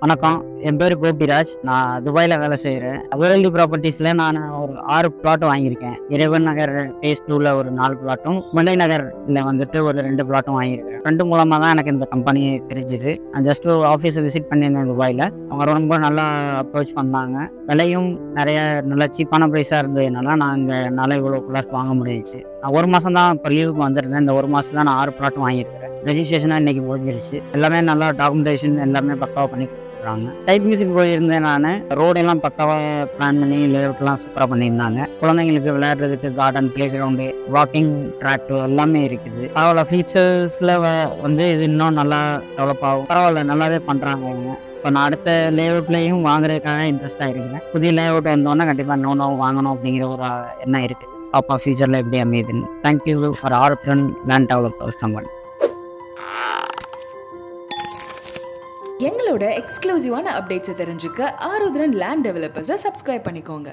வணக்கம். என் பேர் கோபிராஜ். நான் துபாயில் வேலை செய்கிறேன். வேர்ல்டு ப்ராப்பர்ட்டிஸில் நான் ஒரு 6 பிளாட் வாங்கியிருக்கேன். இறைவன் நகர் ஃபேஸ் 2ல் ஒரு 4 பிளாட்டும், முல்லை நகரில் வந்துட்டு ஒரு 2 பிளாட்டும் வாங்கியிருக்கேன். ஃப்ரெண்டு மூலமாக தான் எனக்கு இந்த கம்பெனி தெரிஞ்சுது. நான் ஜஸ்ட் ஒரு ஆஃபீஸை விசிட் பண்ணியிருந்தேன் துபாயில். அவங்க ரொம்ப நல்லா அப்ரோச் பண்ணாங்க. விலையும் நிறைய நல்ல சீப்பான ப்ரைஸாக இருந்ததுனால நான் இங்கே என்னால் இவ்வளோ பிளாட் வாங்க முடிஞ்சிச்சு. நான் ஒரு மாதம் தான் இப்போ லீவுக்கு வந்திருந்தேன். இந்த ஒரு மாதத்தில் நான் 6 பிளாட்டும் வாங்கியிருக்கேன். ரெஜிஸ்ட்ரேஷனாக இன்றைக்கி முடிஞ்சிருச்சு. எல்லாமே நல்லா டாக்குமெண்டேஷன் எல்லாமே பக்காவாக பண்ணி கொடுக்குறாங்க. டைப் மியூசிக் போயிருந்தேன். நான் ரோடெல்லாம் பக்காவாக பிளான் பண்ணி லேஅவுட்லாம் சூப்பராக பண்ணியிருந்தாங்க. குழந்தைங்களுக்கு விளையாடுறதுக்கு garden, play ground, walking track எல்லாமே இருக்குது. பரவாயில்ல, ஃபீச்சர்ஸில் வந்து இது இன்னும் நல்லா டெவலப் ஆகும். பரவாயில்ல, நல்லாவே பண்ணுறாங்க அவங்க. இப்போ நான் அடுத்த லேஅவுட்லேயும் வாங்குறதுக்காக இன்ட்ரெஸ்ட்டாக இருக்கிறேன். புதிய லேஅவுட் வந்தோன்னா கண்டிப்பாக இன்னொன்று வாங்கணும் அப்படிங்கிற ஒரு எண்ணம் இருக்குது. பாப்பா ஃபியூச்சரில் எப்படி அமையுதுன்னு. Thank you for RFN land developers company. எங்களோட எக்ஸ்க்ளூசிவான அப்டேட்ஸை தெரிஞ்சுக்க ஆருத்ரன் லேண்ட் டெவலப்பர்ஸை சப்ஸ்கிரைப் பண்ணிக்கோங்க.